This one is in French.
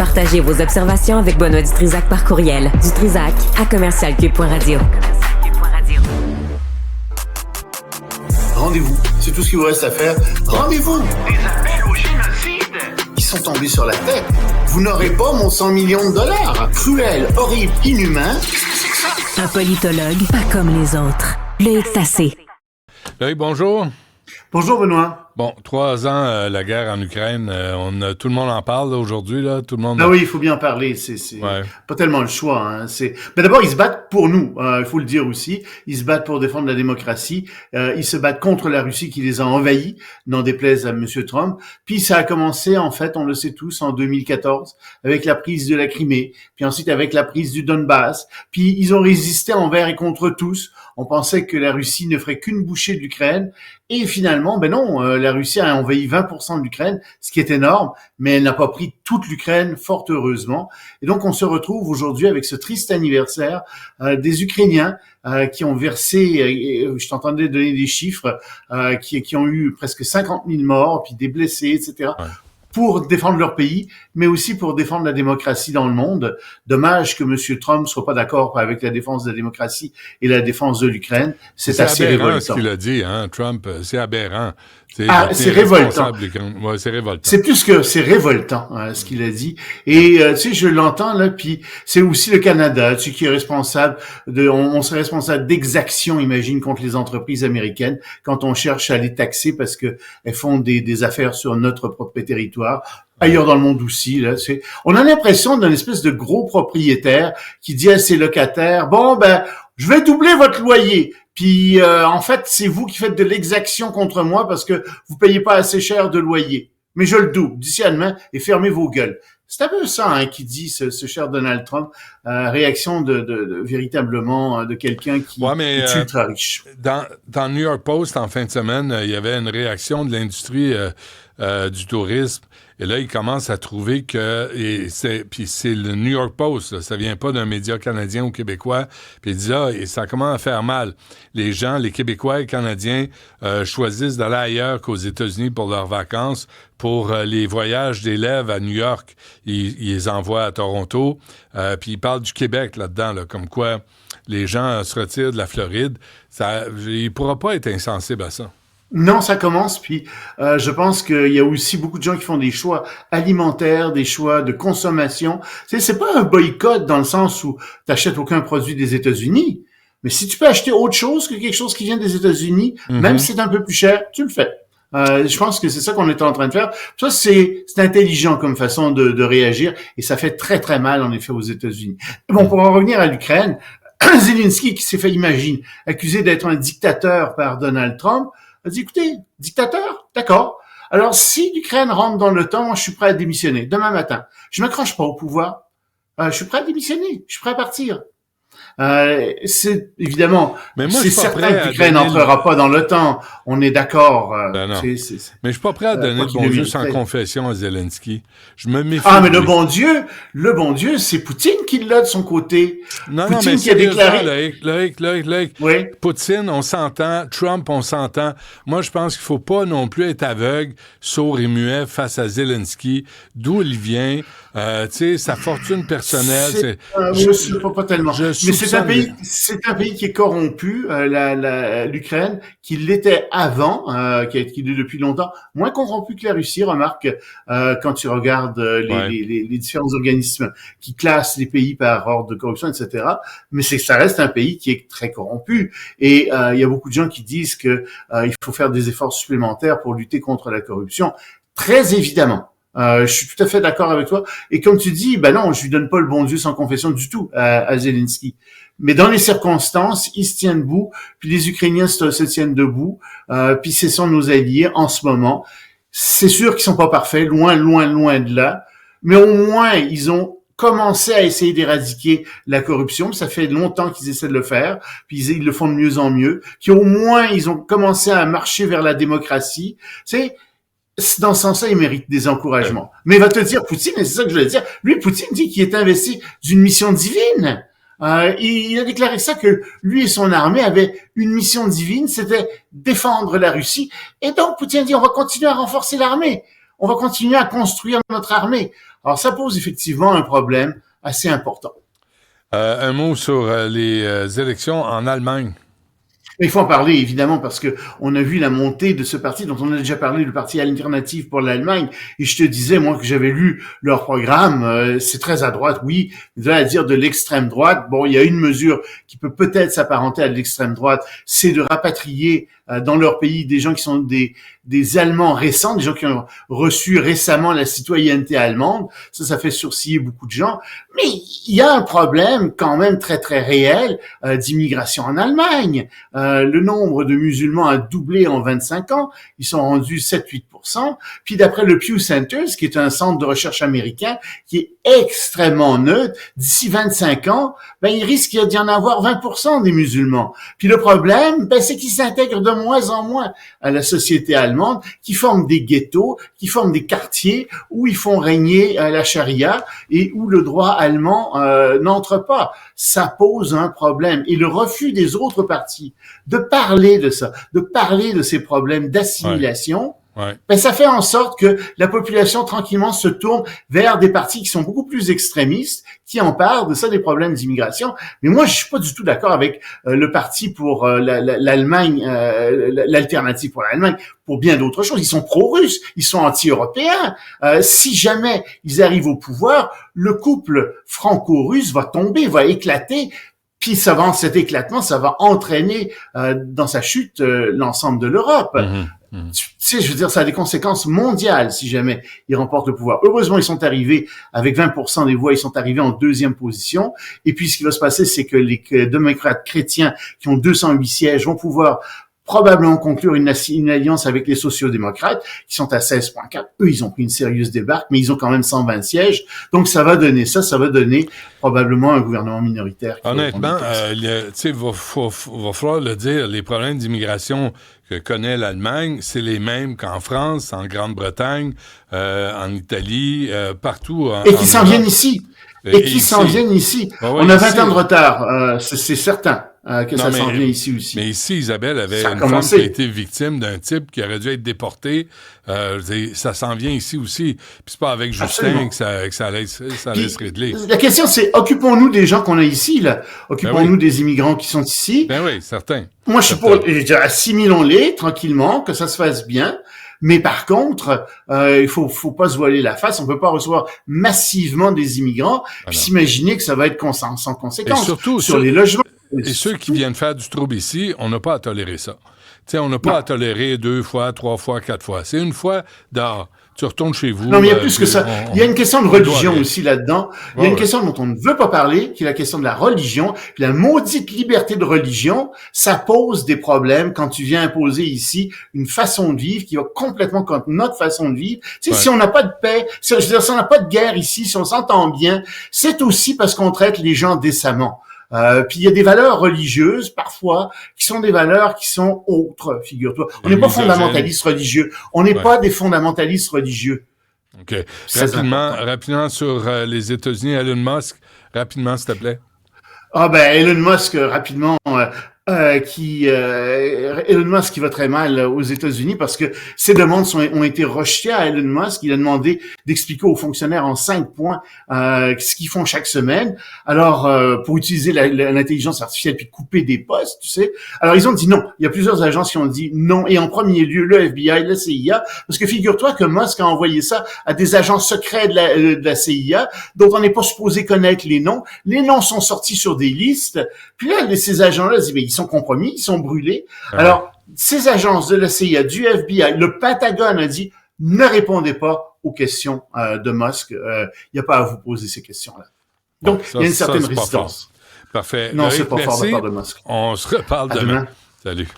Partagez vos observations avec Benoît Dutrisac par courriel. dutrisac@commercialcube.radio. Rendez-vous, c'est tout ce qu'il vous reste à faire. Rendez-vous! Des appels au génocide! Ils sont tombés sur la tête. Vous n'aurez pas mon 100 millions de dollars. Cruel, horrible, inhumain. Qu'est-ce que c'est que ça? Un politologue pas comme les autres. Loïc Tassé. Loïc, bonjour. Bonjour, Benoît. Bon, 3 ans, la guerre en Ukraine, tout le monde en parle là, aujourd'hui, là, tout le monde... Ah oui, il faut bien en parler, c'est Ouais. pas tellement le choix. Hein. Mais d'abord, ils se battent pour nous, il faut le dire aussi. Ils se battent pour défendre la démocratie. Ils se battent contre la Russie qui les a envahis, n'en déplaise à M. Trump. Puis ça a commencé, en fait, on le sait tous, en 2014, avec la prise de la Crimée, puis ensuite avec la prise du Donbass. Puis ils ont résisté envers et contre tous. On pensait que la Russie ne ferait qu'une bouchée de l'Ukraine. Et finalement, ben non, la Russie a envahi 20% de l'Ukraine, ce qui est énorme, mais elle n'a pas pris toute l'Ukraine, fort heureusement. Et donc, on se retrouve aujourd'hui avec ce triste anniversaire des Ukrainiens qui ont versé, je t'entendais donner des chiffres, qui ont eu presque 50 000 morts, puis des blessés, etc., Ouais. pour défendre leur pays, mais aussi pour défendre la démocratie dans le monde. Dommage que M. Trump soit pas d'accord avec la défense de la démocratie et la défense de l'Ukraine. C'est assez aberrant révoltant. ce qu'il a dit, hein, Trump, c'est aberrant. C'est révoltant. Ouais, c'est révoltant. C'est plus que c'est révoltant ce qu'il a dit. Et tu sais, je l'entends là. Puis c'est aussi le Canada, tu sais, qui est responsable on serait responsable d'exactions, imagine, contre les entreprises américaines quand on cherche à les taxer parce que elles font des affaires sur notre propre territoire. Ailleurs dans le monde aussi, là, on a l'impression d'un espèce de gros propriétaire qui dit à ses locataires, bon, ben, je vais doubler votre loyer. Puis, en fait, c'est vous qui faites de l'exaction contre moi parce que vous payez pas assez cher de loyer. Mais je le double d'ici à demain et fermez vos gueules. C'est un peu ça hein, qui dit ce cher Donald Trump, réaction de véritablement de quelqu'un qui est ultra riche. Dans New York Post, en fin de semaine, il y avait une réaction de l'industrie du tourisme. Et là, il commence à trouver que... Puis c'est le New York Post, là, ça vient pas d'un média canadien ou québécois. Puis il dit, et ça commence à faire mal. Les gens, les Québécois et Canadiens choisissent d'aller ailleurs qu'aux États-Unis pour leurs vacances. Pour les voyages d'élèves à New York, ils les envoient à Toronto. Puis ils parlent du Québec là-dedans, là, comme quoi les gens se retirent de la Floride. Il ne pourra pas être insensible à ça. Non, ça commence, puis je pense qu'il y a aussi beaucoup de gens qui font des choix alimentaires, des choix de consommation. C'est pas un boycott dans le sens où t'achètes aucun produit des États-Unis, mais si tu peux acheter autre chose que quelque chose qui vient des États-Unis, même si c'est un peu plus cher, tu le fais. Je pense que c'est ça qu'on est en train de faire. Ça, c'est intelligent comme façon de réagir, et ça fait très, très mal, en effet, aux États-Unis. Bon, pour en revenir à l'Ukraine, Zelensky, qui s'est fait, imagine, accusé d'être un dictateur par Donald Trump, a dit, écoutez, dictateur, d'accord. Alors, si l'Ukraine rentre dans l'OTAN, moi, je suis prêt à démissionner demain matin. Je m'accroche pas au pouvoir. Je suis prêt à démissionner. Je suis prêt à partir. C'est évidemment, mais moi, c'est certain que l'Ukraine n'entrera pas dans l'OTAN. On est d'accord. Ben non. Mais je suis pas prêt à donner le bon Dieu sans confession à Zelensky. Je me méfie. Ah, mais le bon Dieu, c'est Poutine qui l'a de son côté. Non, Poutine mais qui a déclaré. Loïc. Oui. Poutine, on s'entend. Trump, on s'entend. Moi, je pense qu'il faut pas non plus être aveugle, sourd et muet face à Zelensky, d'où il vient. Tu sais, sa fortune personnelle. Je suis pas tellement. Mais c'est un pays qui est corrompu, l'Ukraine, qui l'était avant, qui est depuis longtemps, moins corrompu que la Russie. Remarque, quand tu regardes les différents organismes qui classent les pays par ordre de corruption, etc. Mais ça reste un pays qui est très corrompu. Et il y a beaucoup de gens qui disent que il faut faire des efforts supplémentaires pour lutter contre la corruption. Très évidemment. Je suis tout à fait d'accord avec toi. Et comme tu dis, ben non, je lui donne pas le bon Dieu sans confession du tout à Zelensky. Mais dans les circonstances, ils se tiennent debout, puis les Ukrainiens se tiennent debout, puis ce sont nos alliés en ce moment. C'est sûr qu'ils sont pas parfaits, loin de là, mais au moins ils ont commencé à essayer d'éradiquer la corruption. Ça fait longtemps qu'ils essaient de le faire, puis ils le font de mieux en mieux. Puis au moins ils ont commencé à marcher vers la démocratie. Dans ce sens-là, il mérite des encouragements. Mais il va te dire, Poutine, et c'est ça que je voulais dire, lui, Poutine dit qu'il est investi d'une mission divine. Il a déclaré ça, que lui et son armée avaient une mission divine, c'était défendre la Russie. Et donc, Poutine dit, on va continuer à renforcer l'armée. on va continuer à construire notre armée. Alors, ça pose effectivement un problème assez important. Un mot sur les élections en Allemagne. Il faut en parler, évidemment, parce que on a vu la montée de ce parti dont on a déjà parlé, le parti alternatif pour l'Allemagne. Et je te disais, moi, que j'avais lu leur programme, c'est très à droite, oui, à dire de l'extrême droite. Bon, il y a une mesure qui peut peut-être s'apparenter à de l'extrême droite, c'est de rapatrier dans leur pays des gens qui sont des Allemands récents, des gens qui ont reçu récemment la citoyenneté allemande. Ça fait sourciller beaucoup de gens. Mais il y a un problème quand même très, très réel d'immigration en Allemagne. Le nombre de musulmans a doublé en 25 ans. Ils sont rendus 7-8%. Puis d'après le Pew Center, qui est un centre de recherche américain, qui est extrêmement neutre, d'ici 25 ans, il risque d'y en avoir 20% des musulmans. Puis le problème, c'est qu'ils s'intègrent de moins en moins à la société allemande, qui forment des ghettos, qui forment des quartiers où ils font régner la charia et où le droit allemand n'entre pas. Ça pose un problème. Et le refus des autres partis de parler de ça, de parler de ces problèmes d'assimilation, ça fait en sorte que la population tranquillement se tourne vers des partis qui sont beaucoup plus extrémistes, qui en parlent de ça, des problèmes d'immigration. Mais moi, je suis pas du tout d'accord avec le parti pour l'Allemagne, l'alternative pour l'Allemagne, pour bien d'autres choses. Ils sont pro-russes, ils sont anti-européens. Si jamais ils arrivent au pouvoir, le couple franco-russe va tomber, va éclater. Puis cet éclatement, ça va entraîner dans sa chute l'ensemble de l'Europe. Tu sais, je veux dire, ça a des conséquences mondiales si jamais ils remportent le pouvoir. Heureusement, ils sont arrivés avec 20% des voix, ils sont arrivés en deuxième position. Et puis, ce qui va se passer, c'est que les démocrates chrétiens qui ont 208 sièges vont pouvoir probablement conclure une alliance avec les sociodémocrates qui sont à 16,4. Eux, ils ont pris une sérieuse débarque, mais ils ont quand même 120 sièges. Donc, ça va donner probablement un gouvernement minoritaire. Honnêtement, tu sais, va falloir le dire, les problèmes d'immigration que connaît l'Allemagne, c'est les mêmes qu'en France, en Grande-Bretagne, en Italie, partout. Et qui s'en viennent ici. On a 20 ans de retard, c'est certain. Que ça s'en vient ici aussi. Mais ici, Isabelle avait une femme qui a été victime d'un type qui aurait dû être déporté. Ça s'en vient ici aussi. Puis c'est pas avec Justin que ça allait se régler. La question, c'est occupons-nous des gens qu'on a ici, là. Occupons-nous des immigrants qui sont ici. Ben oui, certain. Moi, je suis pour, assimilons-les tranquillement, que ça se fasse bien. Mais par contre, il faut pas se voiler la face. On peut pas recevoir massivement des immigrants puis s'imaginer que ça va être sans conséquence. Et surtout sur les logements. Et ceux qui viennent faire du trouble ici, on n'a pas à tolérer ça. Tu sais, on n'a pas à tolérer 2 fois, 3 fois, 4 fois. C'est une fois dehors. Tu retournes chez vous. Non, mais il y a plus que ça. Il y a une question de religion aussi là-dedans. Il y a une question dont on ne veut pas parler, qui est la question de la religion. Puis la maudite liberté de religion, ça pose des problèmes quand tu viens imposer ici une façon de vivre qui va complètement contre notre façon de vivre. Tu sais, si on n'a pas de paix, si on n'a pas de guerre ici, si on s'entend bien, c'est aussi parce qu'on traite les gens décemment. Puis il y a des valeurs religieuses, parfois, qui sont des valeurs qui sont autres, figure-toi. On n'est pas fondamentalistes religieux. On n'est pas des fondamentalistes religieux. OK. Rapidement sur les États-Unis, Elon Musk, rapidement, s'il te plaît. Elon Musk, rapidement... Elon Musk qui va très mal aux États-Unis parce que ses demandes ont été rejetées à Elon Musk. Il a demandé d'expliquer aux fonctionnaires en 5 points ce qu'ils font chaque semaine. Alors, pour utiliser l'intelligence artificielle puis couper des postes, tu sais. Alors, ils ont dit non. Il y a plusieurs agences qui ont dit non. Et en premier lieu, le FBI, la CIA, parce que figure-toi que Musk a envoyé ça à des agents secrets de la CIA dont on n'est pas supposé connaître les noms. Les noms sont sortis sur des listes. Puis là, ces agents-là disent, ils sont compromis, ils sont brûlés. Alors, ces agences de la CIA, du FBI, le Pentagone a dit, ne répondez pas aux questions de Musk. Il n'y a pas à vous poser ces questions-là. Donc, il y a une certaine résistance. Parfait. Non, c'est pas fort de la part de Musk. On se reparle demain. Salut.